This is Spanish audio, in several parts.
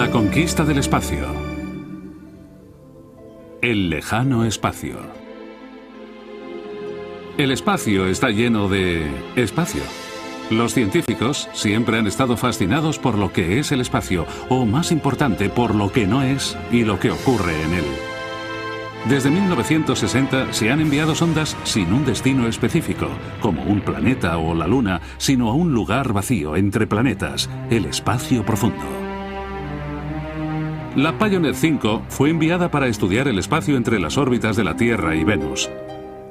La conquista del espacio. El lejano espacio. El espacio está lleno de espacio. Los científicos siempre han estado fascinados por lo que es el espacio, o más importante, por lo que no es y lo que ocurre en él. Desde 1960 se han enviado sondas sin un destino específico, como un planeta o la Luna, sino a un lugar vacío entre planetas, el espacio profundo. La Pioneer 5 fue enviada para estudiar el espacio entre las órbitas de la Tierra y Venus.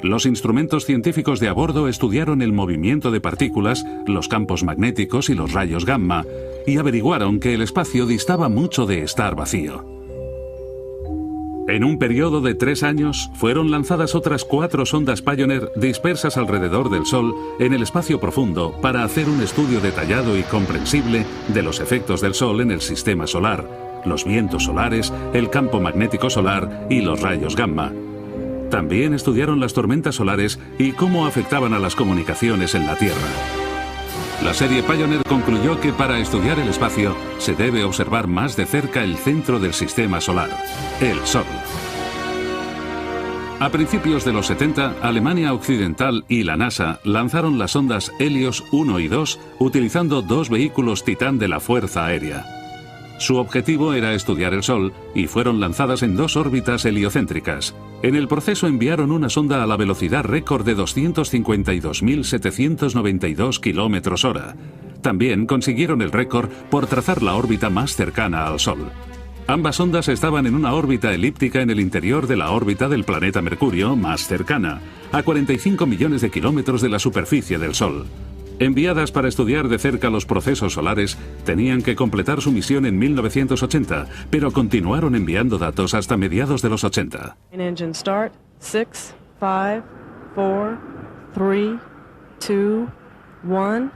Los instrumentos científicos de a bordo estudiaron el movimiento de partículas, los campos magnéticos y los rayos gamma, y averiguaron que el espacio distaba mucho de estar vacío. En un periodo de 3 años, fueron lanzadas otras 4 sondas Pioneer dispersas alrededor del Sol en el espacio profundo para hacer un estudio detallado y comprensible de los efectos del Sol en el sistema solar, los vientos solares, el campo magnético solar y los rayos gamma. También estudiaron las tormentas solares y cómo afectaban a las comunicaciones en la Tierra. La serie Pioneer concluyó que para estudiar el espacio se debe observar más de cerca el centro del sistema solar, el Sol. A principios de los 70, Alemania Occidental y la NASA lanzaron las sondas Helios 1 y 2 utilizando 2 vehículos Titán de la Fuerza Aérea. Su objetivo era estudiar el Sol y fueron lanzadas en 2 órbitas heliocéntricas. En el proceso enviaron una sonda a la velocidad récord de 252.792 km/h. También consiguieron el récord por trazar la órbita más cercana al Sol. Ambas sondas estaban en una órbita elíptica en el interior de la órbita del planeta Mercurio más cercana, a 45 millones de kilómetros de la superficie del Sol. Enviadas para estudiar de cerca los procesos solares, tenían que completar su misión en 1980, pero continuaron enviando datos hasta mediados de los 80. Engine start, 6, 5, 4, 3, 2, 1.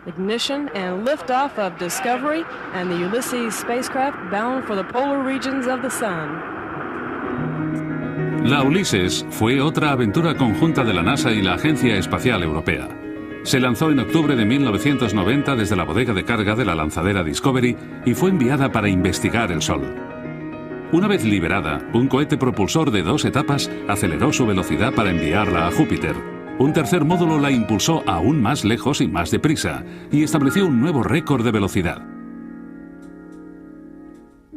Ignition and liftoff of Discovery and the Ulysses spacecraft bound for the polar regions of the Sun. La Ulises fue otra aventura conjunta de la NASA y la Agencia Espacial Europea. Se lanzó en octubre de 1990 desde la bodega de carga de la lanzadera Discovery y fue enviada para investigar el Sol. Una vez liberada, un cohete propulsor de 2 etapas aceleró su velocidad para enviarla a Júpiter. Un tercer módulo la impulsó aún más lejos y más deprisa, y estableció un nuevo récord de velocidad.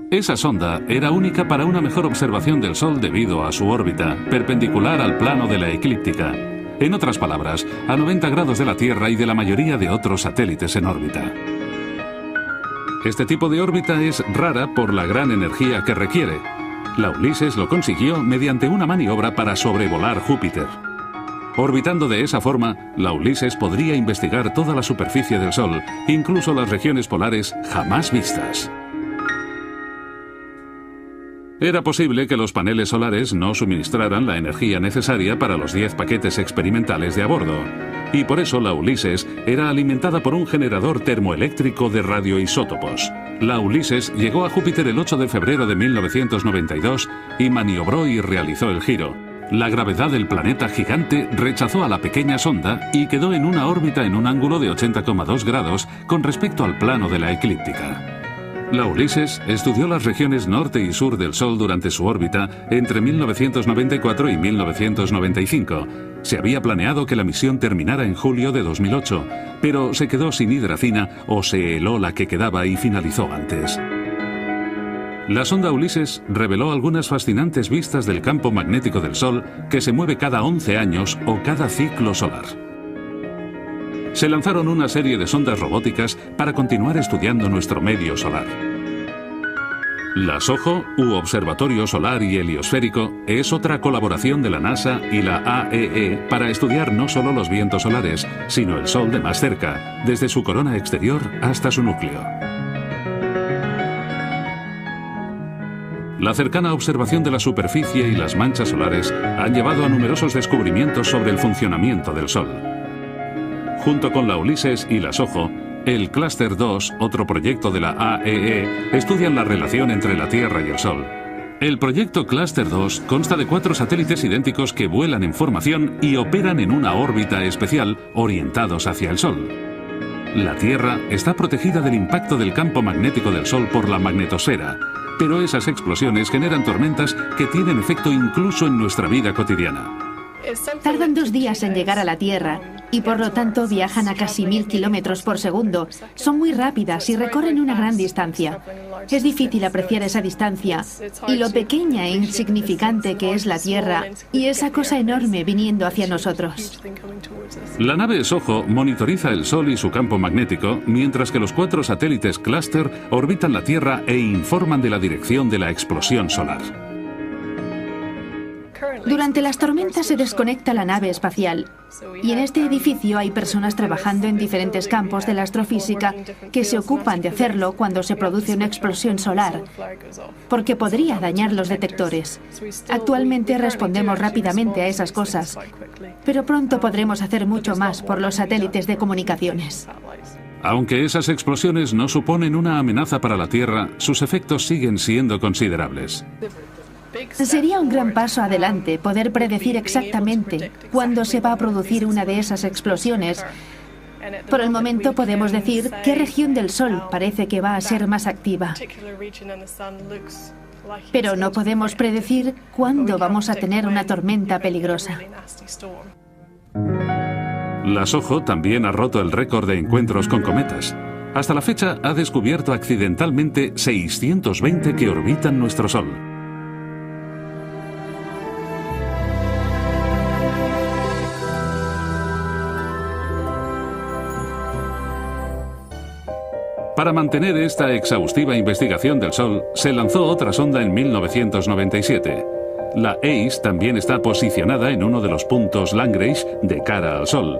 Esa sonda era única para una mejor observación del Sol debido a su órbita, perpendicular al plano de la eclíptica. En otras palabras, a 90 grados de la Tierra y de la mayoría de otros satélites en órbita. Este tipo de órbita es rara por la gran energía que requiere. La Ulises lo consiguió mediante una maniobra para sobrevolar Júpiter. Orbitando de esa forma, la Ulises podría investigar toda la superficie del Sol, incluso las regiones polares jamás vistas. Era posible que los paneles solares no suministraran la energía necesaria para los 10 paquetes experimentales de a bordo, y por eso la Ulises era alimentada por un generador termoeléctrico de radioisótopos. La Ulises llegó a Júpiter el 8 de febrero de 1992 y maniobró y realizó el giro. La gravedad del planeta gigante rechazó a la pequeña sonda y quedó en una órbita en un ángulo de 80,2 grados con respecto al plano de la eclíptica. La Ulises estudió las regiones norte y sur del Sol durante su órbita entre 1994 y 1995. Se había planeado que la misión terminara en julio de 2008, pero se quedó sin hidracina o se heló la que quedaba y finalizó antes. La sonda Ulises reveló algunas fascinantes vistas del campo magnético del Sol que se mueve cada 11 años o cada ciclo solar. Se lanzaron una serie de sondas robóticas para continuar estudiando nuestro medio solar. La SOHO, u Observatorio Solar y Heliosférico, es otra colaboración de la NASA y la AEE para estudiar no solo los vientos solares, sino el Sol de más cerca, desde su corona exterior hasta su núcleo. La cercana observación de la superficie y las manchas solares han llevado a numerosos descubrimientos sobre el funcionamiento del Sol. Junto con la Ulises y la SOHO, el Cluster 2, otro proyecto de la AEE, estudian la relación entre la Tierra y el Sol. El proyecto Cluster 2 consta de 4 satélites idénticos que vuelan en formación y operan en una órbita especial orientados hacia el Sol. La Tierra está protegida del impacto del campo magnético del Sol por la magnetosfera, pero esas explosiones generan tormentas que tienen efecto incluso en nuestra vida cotidiana. Tardan 2 días en llegar a la Tierra y por lo tanto viajan a casi 1000 kilómetros por segundo. Son muy rápidas y recorren una gran distancia. Es difícil apreciar esa distancia y lo pequeña e insignificante que es la Tierra y esa cosa enorme viniendo hacia nosotros. La nave SOHO monitoriza el Sol y su campo magnético, mientras que los 4 satélites Cluster orbitan la Tierra e informan de la dirección de la explosión solar. Durante las tormentas se desconecta la nave espacial y en este edificio hay personas trabajando en diferentes campos de la astrofísica que se ocupan de hacerlo cuando se produce una explosión solar, porque podría dañar los detectores. Actualmente respondemos rápidamente a esas cosas, pero pronto podremos hacer mucho más por los satélites de comunicaciones. Aunque esas explosiones no suponen una amenaza para la Tierra, sus efectos siguen siendo considerables. Sería un gran paso adelante poder predecir exactamente cuándo se va a producir una de esas explosiones. Por el momento podemos decir qué región del Sol parece que va a ser más activa. Pero no podemos predecir cuándo vamos a tener una tormenta peligrosa. La SOHO también ha roto el récord de encuentros con cometas. Hasta la fecha ha descubierto accidentalmente 620 que orbitan nuestro Sol. Para mantener esta exhaustiva investigación del Sol, se lanzó otra sonda en 1997. La ACE también está posicionada en uno de los puntos Lagrange de cara al Sol.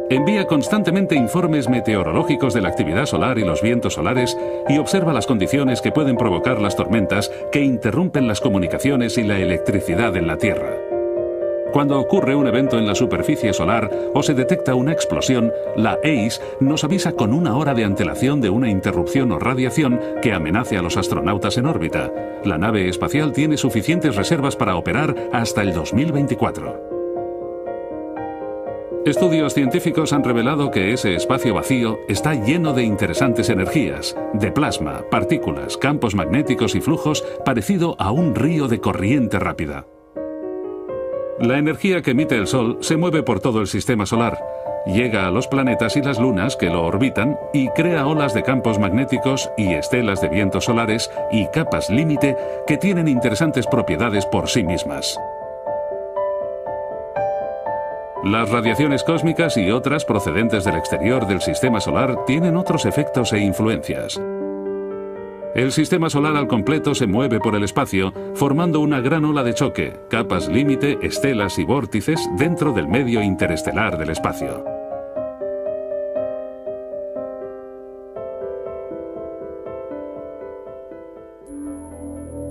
Envía constantemente informes meteorológicos de la actividad solar y los vientos solares y observa las condiciones que pueden provocar las tormentas que interrumpen las comunicaciones y la electricidad en la Tierra. Cuando ocurre un evento en la superficie solar o se detecta una explosión, la ACE nos avisa con 1 hora de antelación de una interrupción o radiación que amenace a los astronautas en órbita. La nave espacial tiene suficientes reservas para operar hasta el 2024. Estudios científicos han revelado que ese espacio vacío está lleno de interesantes energías, de plasma, partículas, campos magnéticos y flujos parecido a un río de corriente rápida. La energía que emite el Sol se mueve por todo el sistema solar, llega a los planetas y las lunas que lo orbitan y crea olas de campos magnéticos y estelas de vientos solares y capas límite que tienen interesantes propiedades por sí mismas. Las radiaciones cósmicas y otras procedentes del exterior del sistema solar tienen otros efectos e influencias. El sistema solar al completo se mueve por el espacio, formando una gran ola de choque, capas límite, estelas y vórtices dentro del medio interestelar del espacio.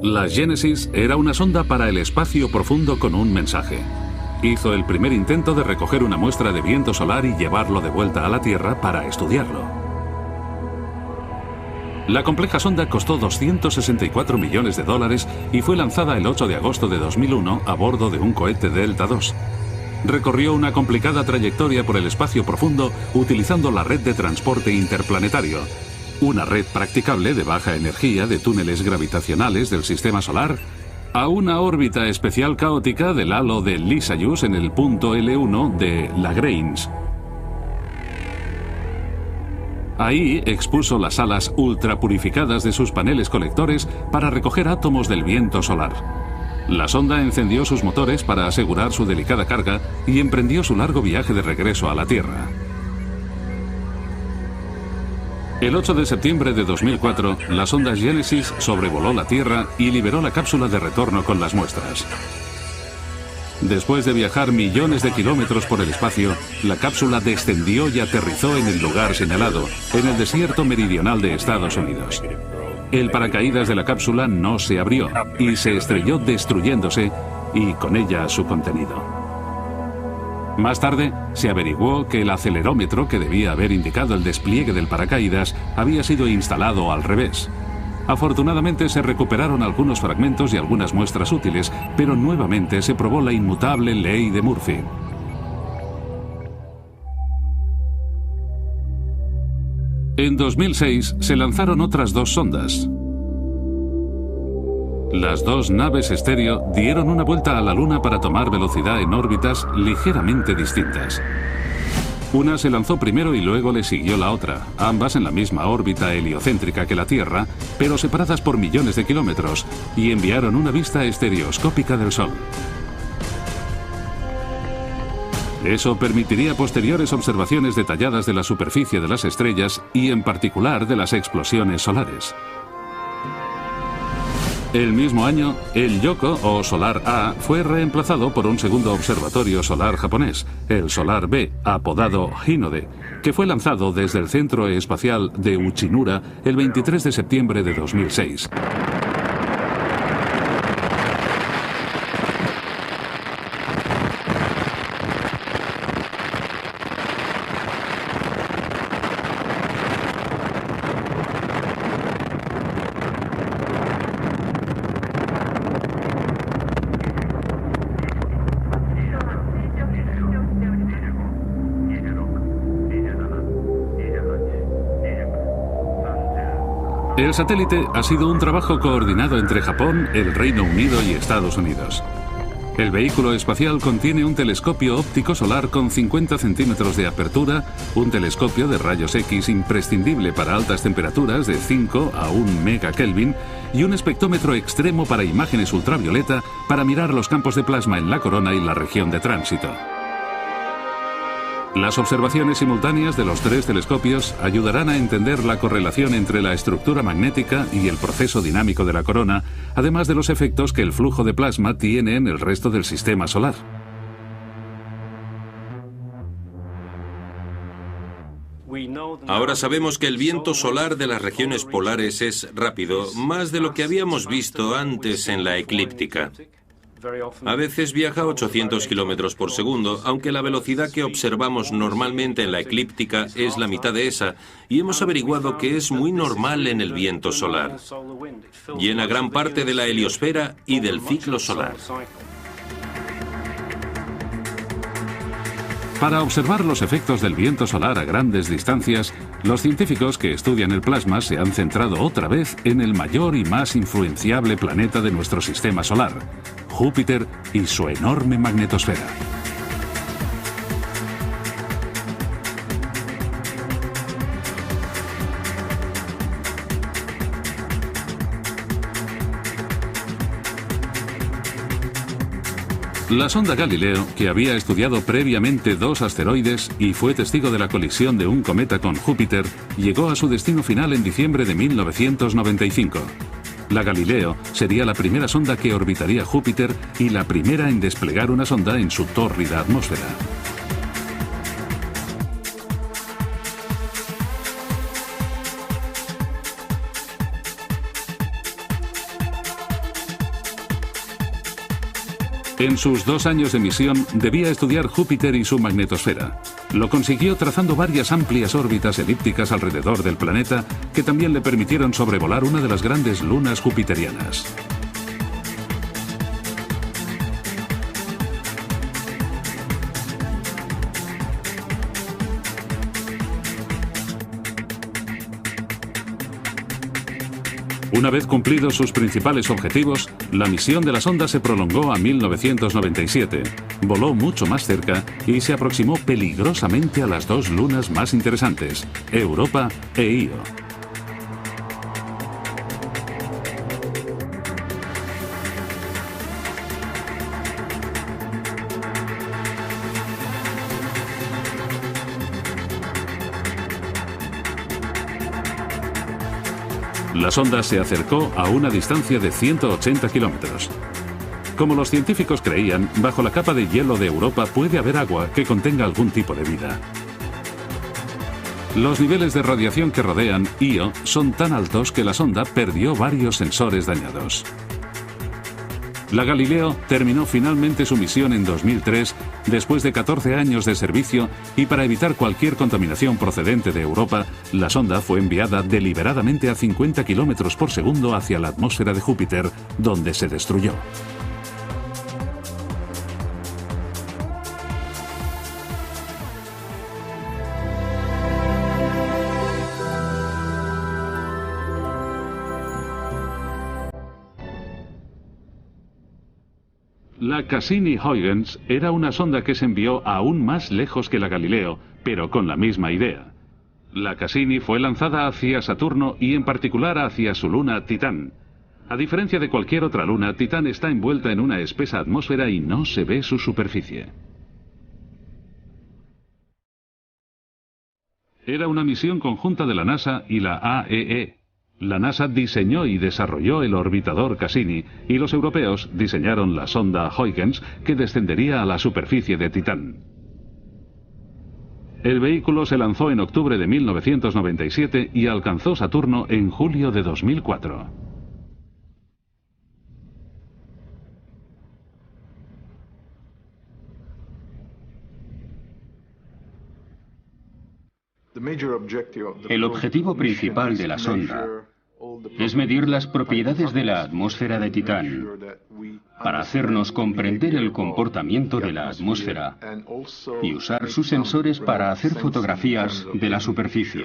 La Genesis era una sonda para el espacio profundo con un mensaje. Hizo el primer intento de recoger una muestra de viento solar y llevarlo de vuelta a la Tierra para estudiarlo. La compleja sonda costó $264 millones y fue lanzada el 8 de agosto de 2001 a bordo de un cohete Delta II. Recorrió una complicada trayectoria por el espacio profundo utilizando la red de transporte interplanetario, una red practicable de baja energía de túneles gravitacionales del sistema solar, a una órbita especial caótica del halo de Lissajous en el punto L1 de Lagrange. Ahí expuso las alas ultrapurificadas de sus paneles colectores para recoger átomos del viento solar. La sonda encendió sus motores para asegurar su delicada carga y emprendió su largo viaje de regreso a la Tierra. El 8 de septiembre de 2004, la sonda Genesis sobrevoló la Tierra y liberó la cápsula de retorno con las muestras. Después de viajar millones de kilómetros por el espacio, la cápsula descendió y aterrizó en el lugar señalado, en el desierto meridional de Estados Unidos. El paracaídas de la cápsula no se abrió y se estrelló destruyéndose y con ella su contenido. Más tarde, se averiguó que el acelerómetro que debía haber indicado el despliegue del paracaídas había sido instalado al revés. Afortunadamente se recuperaron algunos fragmentos y algunas muestras útiles, pero nuevamente se probó la inmutable ley de Murphy. En 2006 se lanzaron otras 2 sondas. Las 2 naves estéreo dieron una vuelta a la Luna para tomar velocidad en órbitas ligeramente distintas. Una se lanzó primero y luego le siguió la otra, ambas en la misma órbita heliocéntrica que la Tierra, pero separadas por millones de kilómetros, y enviaron una vista estereoscópica del Sol. Eso permitiría posteriores observaciones detalladas de la superficie de las estrellas y en particular de las explosiones solares. El mismo año, el Yohkoh o Solar A fue reemplazado por un segundo observatorio solar japonés, el Solar B, apodado Hinode, que fue lanzado desde el Centro Espacial de Uchinura el 23 de septiembre de 2006. El satélite ha sido un trabajo coordinado entre Japón, el Reino Unido y Estados Unidos. El vehículo espacial contiene un telescopio óptico solar con 50 centímetros de apertura, un telescopio de rayos X imprescindible para altas temperaturas de 5 a 1 megakelvin y un espectrómetro extremo para imágenes ultravioleta para mirar los campos de plasma en la corona y la región de tránsito. Las observaciones simultáneas de los 3 telescopios ayudarán a entender la correlación entre la estructura magnética y el proceso dinámico de la corona, además de los efectos que el flujo de plasma tiene en el resto del sistema solar. Ahora sabemos que el viento solar de las regiones polares es rápido, más de lo que habíamos visto antes en la eclíptica. A veces viaja a 800 kilómetros por segundo, aunque la velocidad que observamos normalmente en la eclíptica es la mitad de esa, y hemos averiguado que es muy normal en el viento solar. Llena gran parte de la heliosfera y del ciclo solar. Para observar los efectos del viento solar a grandes distancias, los científicos que estudian el plasma se han centrado otra vez en el mayor y más influenciable planeta de nuestro sistema solar, Júpiter y su enorme magnetosfera. La sonda Galileo, que había estudiado previamente 2 asteroides y fue testigo de la colisión de un cometa con Júpiter, llegó a su destino final en diciembre de 1995. La Galileo sería la primera sonda que orbitaría Júpiter y la primera en desplegar una sonda en su tórrida atmósfera. En sus 2 años de misión debía estudiar Júpiter y su magnetosfera. Lo consiguió trazando varias amplias órbitas elípticas alrededor del planeta que también le permitieron sobrevolar una de las grandes lunas jupiterianas. Una vez cumplidos sus principales objetivos, la misión de la sonda se prolongó a 1997, voló mucho más cerca y se aproximó peligrosamente a las 2 lunas más interesantes, Europa e Io. La sonda se acercó a una distancia de 180 kilómetros. Como los científicos creían, bajo la capa de hielo de Europa puede haber agua que contenga algún tipo de vida. Los niveles de radiación que rodean Io son tan altos que la sonda perdió varios sensores dañados. La Galileo terminó finalmente su misión en 2003, después de 14 años de servicio, y para evitar cualquier contaminación procedente de Europa, la sonda fue enviada deliberadamente a 50 kilómetros por segundo hacia la atmósfera de Júpiter, donde se destruyó. La Cassini-Huygens era una sonda que se envió aún más lejos que la Galileo, pero con la misma idea. La Cassini fue lanzada hacia Saturno y en particular hacia su luna Titán. A diferencia de cualquier otra luna, Titán está envuelta en una espesa atmósfera y no se ve su superficie. Era una misión conjunta de la NASA y la AEE. La NASA diseñó y desarrolló el orbitador Cassini y los europeos diseñaron la sonda Huygens que descendería a la superficie de Titán. El vehículo se lanzó en octubre de 1997 y alcanzó Saturno en julio de 2004. El objetivo principal de la sonda es medir las propiedades de la atmósfera de Titán para hacernos comprender el comportamiento de la atmósfera y usar sus sensores para hacer fotografías de la superficie.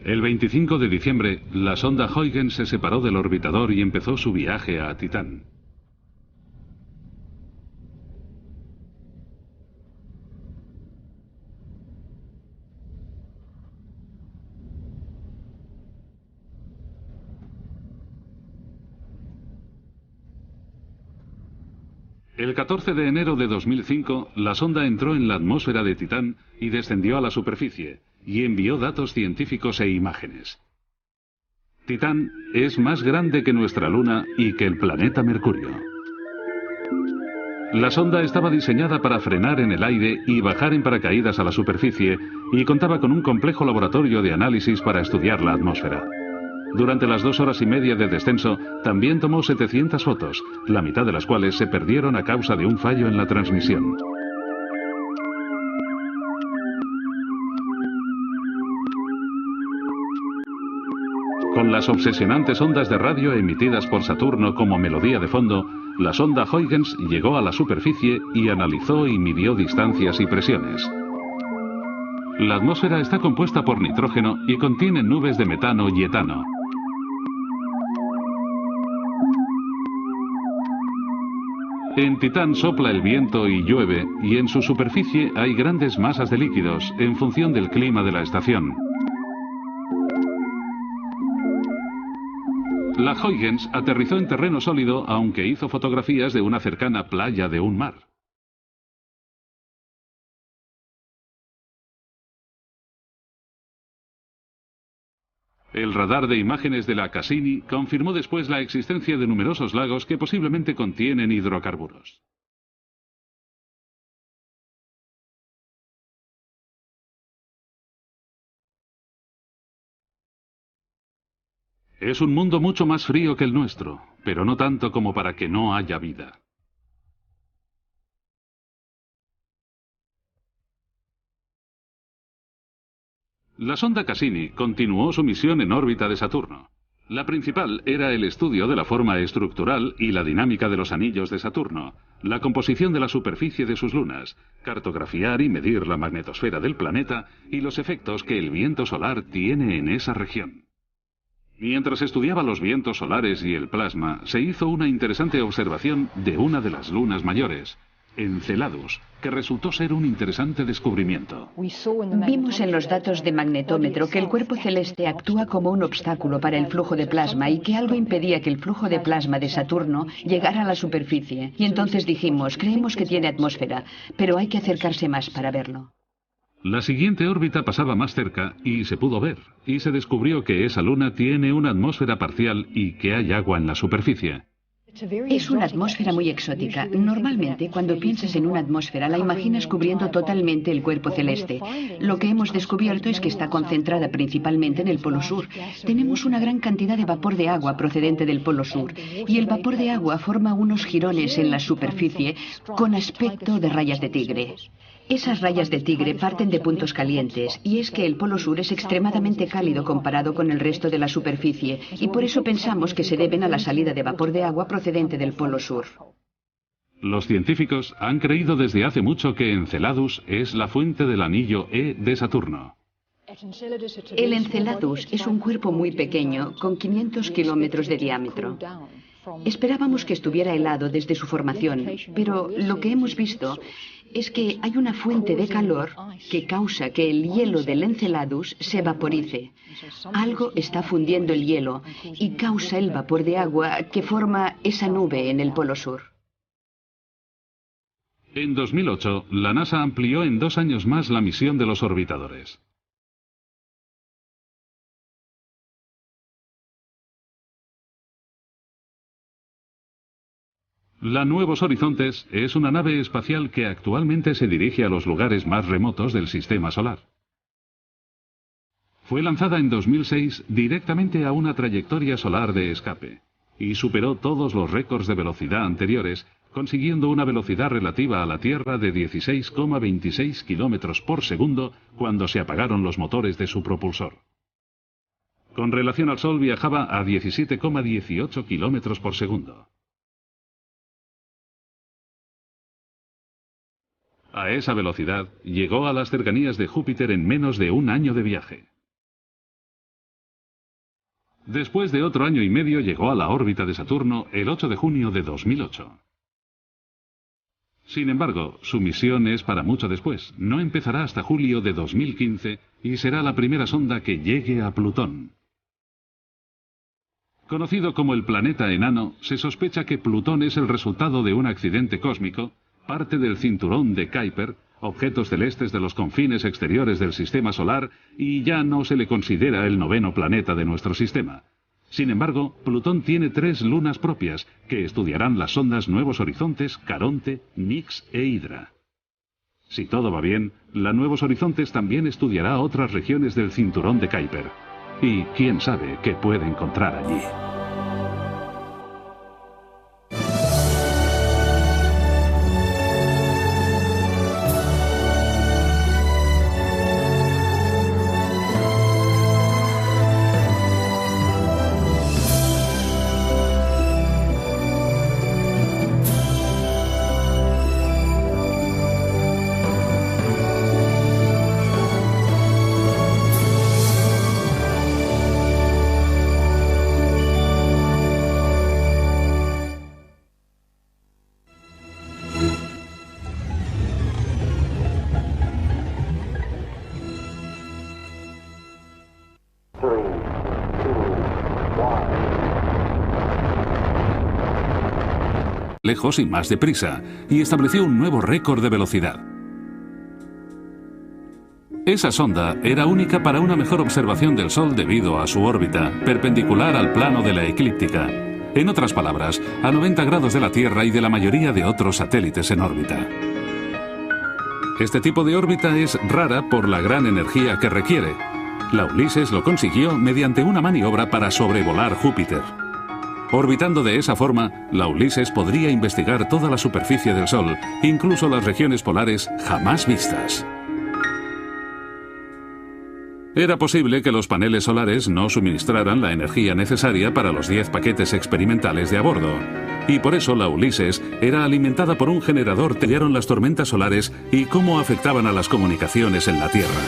El 25 de diciembre, la sonda Huygens se separó del orbitador y empezó su viaje a Titán. El 14 de enero de 2005, la sonda entró en la atmósfera de Titán y descendió a la superficie, y envió datos científicos e imágenes. Titán es más grande que nuestra Luna y que el planeta Mercurio. La sonda estaba diseñada para frenar en el aire y bajar en paracaídas a la superficie, y contaba con un complejo laboratorio de análisis para estudiar la atmósfera. Durante las 2 horas y media de descenso, también tomó 700 fotos, la mitad de las cuales se perdieron a causa de un fallo en la transmisión. Con las obsesionantes ondas de radio emitidas por Saturno como melodía de fondo, la sonda Huygens llegó a la superficie y analizó y midió distancias y presiones. La atmósfera está compuesta por nitrógeno y contiene nubes de metano y etano. En Titán sopla el viento y llueve, y en su superficie hay grandes masas de líquidos en función del clima de la estación. La Huygens aterrizó en terreno sólido, aunque hizo fotografías de una cercana playa de un mar. El radar de imágenes de la Cassini confirmó después la existencia de numerosos lagos que posiblemente contienen hidrocarburos. Es un mundo mucho más frío que el nuestro, pero no tanto como para que no haya vida. La sonda Cassini continuó su misión en órbita de Saturno. La principal era el estudio de la forma estructural y la dinámica de los anillos de Saturno, la composición de la superficie de sus lunas, cartografiar y medir la magnetosfera del planeta y los efectos que el viento solar tiene en esa región. Mientras estudiaba los vientos solares y el plasma, se hizo una interesante observación de una de las lunas mayores, Enceladus, que resultó ser un interesante descubrimiento. Vimos en los datos de magnetómetro que el cuerpo celeste actúa como un obstáculo para el flujo de plasma y que algo impedía que el flujo de plasma de Saturno llegara a la superficie. Y entonces dijimos, creemos que tiene atmósfera, pero hay que acercarse más para verlo. La siguiente órbita pasaba más cerca y se pudo ver, y se descubrió que esa luna tiene una atmósfera parcial y que hay agua en la superficie. Es una atmósfera muy exótica. Normalmente, cuando piensas en una atmósfera, la imaginas cubriendo totalmente el cuerpo celeste. Lo que hemos descubierto es que está concentrada principalmente en el Polo Sur. Tenemos una gran cantidad de vapor de agua procedente del Polo Sur, y el vapor de agua forma unos jirones en la superficie con aspecto de rayas de tigre. Esas rayas de tigre parten de puntos calientes, y es que el Polo Sur es extremadamente cálido comparado con el resto de la superficie, y por eso pensamos que se deben a la salida de vapor de agua procedente del Polo Sur. Los científicos han creído desde hace mucho que Enceladus es la fuente del anillo E de Saturno. El Enceladus es un cuerpo muy pequeño, con 500 kilómetros de diámetro. Esperábamos que estuviera helado desde su formación, pero lo que hemos visto es que hay una fuente de calor que causa que el hielo del Enceladus se vaporice. Algo está fundiendo el hielo y causa el vapor de agua que forma esa nube en el Polo Sur. En 2008, la NASA amplió en 2 años más la misión de los orbitadores. La Nuevos Horizontes es una nave espacial que actualmente se dirige a los lugares más remotos del Sistema Solar. Fue lanzada en 2006 directamente a una trayectoria solar de escape y superó todos los récords de velocidad anteriores, consiguiendo una velocidad relativa a la Tierra de 16,26 kilómetros por segundo cuando se apagaron los motores de su propulsor. Con relación al Sol viajaba a 17,18 kilómetros por segundo. A esa velocidad llegó a las cercanías de Júpiter en menos de 1 año de viaje. Después de otro año y medio llegó a la órbita de Saturno el 8 de junio de 2008. Sin embargo, su misión es para mucho después. No empezará hasta julio de 2015 y será la primera sonda que llegue a Plutón. Conocido como el planeta enano, se sospecha que Plutón es el resultado de un accidente cósmico, parte del cinturón de Kuiper, objetos celestes de los confines exteriores del Sistema Solar, y ya no se le considera el 9º planeta de nuestro sistema. Sin embargo, Plutón tiene 3 lunas propias, que estudiarán las sondas Nuevos Horizontes, Caronte, Nix e Hydra. Si todo va bien, la Nuevos Horizontes también estudiará otras regiones del cinturón de Kuiper. Y quién sabe qué puede encontrar allí. Lejos y más deprisa, y estableció un nuevo récord de velocidad. Esa sonda era única para una mejor observación del Sol debido a su órbita, perpendicular al plano de la eclíptica. En otras palabras, a 90 grados de la Tierra y de la mayoría de otros satélites en órbita. Este tipo de órbita es rara por la gran energía que requiere. La Ulises lo consiguió mediante una maniobra para sobrevolar Júpiter. Orbitando de esa forma, la Ulises podría investigar toda la superficie del Sol, incluso las regiones polares jamás vistas. Era posible que los paneles solares no suministraran la energía necesaria para los 10 paquetes experimentales de a bordo, y por eso la Ulises era alimentada por un generador. Estudiaron las tormentas solares y cómo afectaban a las comunicaciones en la Tierra.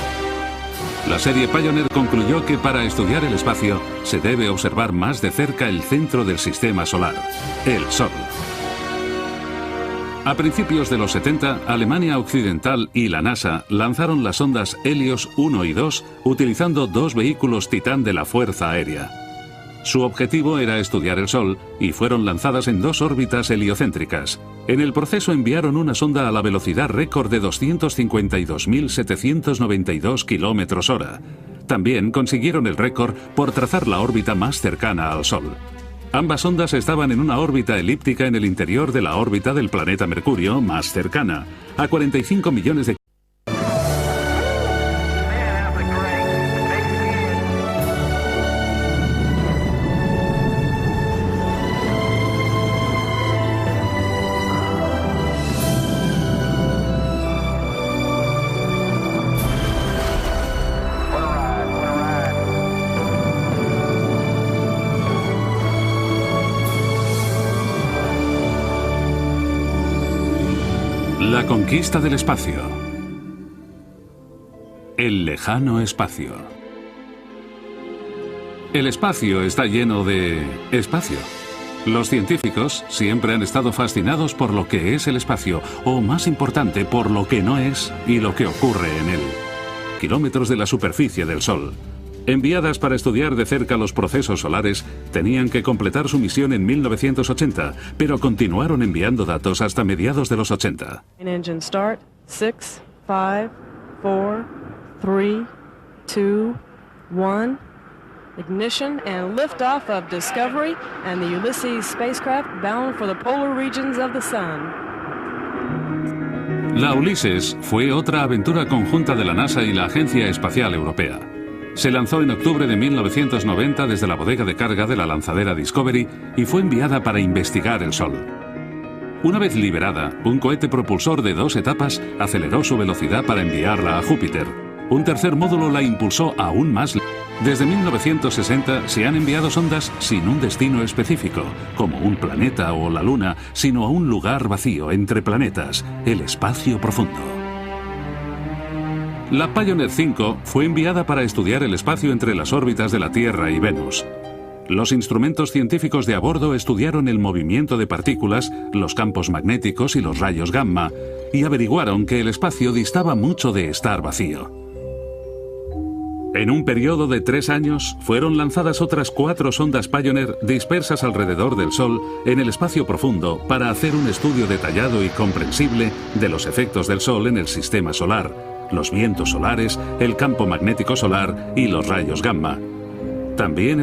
La serie Pioneer concluyó que para estudiar el espacio se debe observar más de cerca el centro del Sistema Solar, el Sol. A principios de los 70, Alemania Occidental y la NASA lanzaron las sondas Helios 1 y 2 utilizando 2 vehículos Titán de la Fuerza Aérea. Su objetivo era estudiar el Sol y fueron lanzadas en 2 órbitas heliocéntricas. En el proceso enviaron una sonda a la velocidad récord de 252.792 km/h. También consiguieron el récord por trazar la órbita más cercana al Sol. Ambas sondas estaban en una órbita elíptica en el interior de la órbita del planeta Mercurio más cercana, a 45 millones de La conquista del espacio. El lejano espacio. El espacio está lleno de espacio. Los científicos siempre han estado fascinados por lo que es el espacio, o más importante, por lo que no es y lo que ocurre en él. Kilómetros de la superficie del Sol. Enviadas para estudiar de cerca los procesos solares, tenían que completar su misión en 1980, pero continuaron enviando datos hasta mediados de los 80. Engine start. 6, 5, 4, 3, 2, 1. Ignition and liftoff of Discovery and the Ulysses spacecraft bound for the polar regions of the Sun. La Ulises fue otra aventura conjunta de la NASA y la Agencia Espacial Europea. Se lanzó en octubre de 1990 desde la bodega de carga de la lanzadera Discovery y fue enviada para investigar el Sol. Una vez liberada, un cohete propulsor de 2 etapas aceleró su velocidad para enviarla a Júpiter. Un tercer módulo la impulsó aún más. Desde 1960 se han enviado sondas sin un destino específico, como un planeta o la Luna, sino a un lugar vacío entre planetas, el espacio profundo. La Pioneer 5 fue enviada para estudiar el espacio entre las órbitas de la Tierra y Venus. Los instrumentos científicos de a bordo estudiaron el movimiento de partículas, los campos magnéticos y los rayos gamma, y averiguaron que el espacio distaba mucho de estar vacío. En un periodo de 3 años, fueron lanzadas otras 4 sondas Pioneer dispersas alrededor del Sol en el espacio profundo para hacer un estudio detallado y comprensible de los efectos del Sol en el sistema solar, los vientos solares, el campo magnético solar y los rayos gamma. También